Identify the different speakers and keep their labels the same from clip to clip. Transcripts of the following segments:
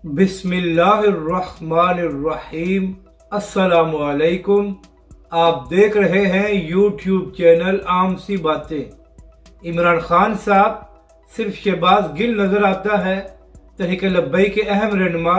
Speaker 1: बिस्मिल्लाहिर्रहमानिर्रहीम। अस्सलाम वालेकुम। आप देख रहे हैं यूट्यूब चैनल आम सी बातें। इमरान खान साहब सिर्फ शहबाज गिल नज़र आता है। तहरीक लब्बैक के अहम रहनुमा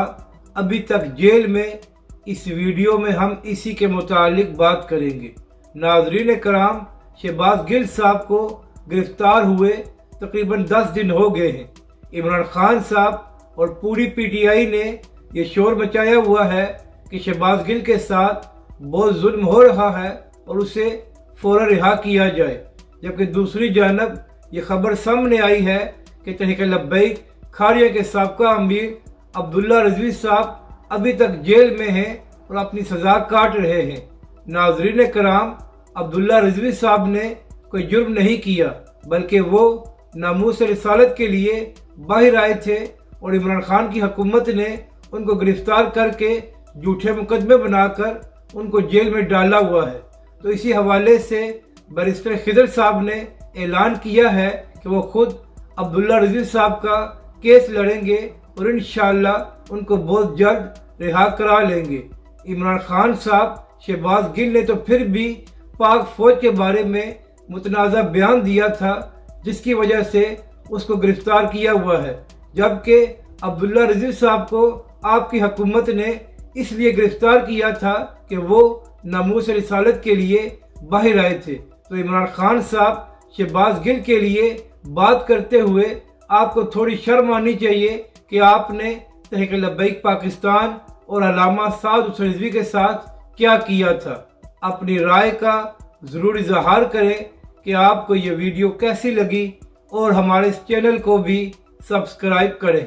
Speaker 1: अभी तक जेल में। इस वीडियो में हम इसी के मुतालिक बात करेंगे। नाज़रीन कराम, शहबाज गिल साहब को गिरफ्तार हुए तकरीबन 10 दिन हो गए हैं। इमरान खान साहब और पूरी पीटीआई ने ये शोर मचाया हुआ है कि शहबाज गिल के साथ बहुत जुल्म हो रहा है और उसे फौरन रिहा किया जाए। जबकि दूसरी जानब ये खबर सामने आई है कि तहरीक लब्बैक खारिया के साबका अमीर अब्दुल्ला रिजवी साहब अभी तक जेल में हैं और अपनी सज़ा काट रहे हैं। नाज़रीन कराम, अब्दुल्ला रिजवी साहब ने कोई जुर्म नहीं किया, बल्कि वो नामूस रिसालत के लिए बाहर आए थे और इमरान खान की हुकूमत ने उनको गिरफ्तार करके झूठे मुकदमे बनाकर उनको जेल में डाला हुआ है। तो इसी हवाले से बैरिस्टर खिदर साहब ने ऐलान किया है कि वो खुद अब्दुल्ला रिजवी साहब का केस लड़ेंगे और इंशाअल्लाह उनको बहुत जल्द रिहा करा लेंगे। इमरान खान साहब, शहबाज गिल ने तो फिर भी पाक फौज के बारे में मुतनाज़ा बयान दिया था, जिसकी वजह से उसको गिरफ्तार किया हुआ है। जबकि अब्दुल्ला रिजवी साहब को आपकी हुकूमत ने इसलिए गिरफ्तार किया था कि वो नामूस रिसालत के लिए बाहर आए थे। तो इमरान खान साहब शहबाज गिल के लिए बात करते हुए आपको थोड़ी शर्म आनी चाहिए कि आपने तहरीक लब्बैक पाकिस्तान और अल्लामा साद हुसैन रिजवी के साथ क्या किया था। अपनी राय का ज़रूर इज़हार करें कि आपको ये वीडियो कैसी लगी और हमारे इस चैनल को भी सब्सक्राइब करें।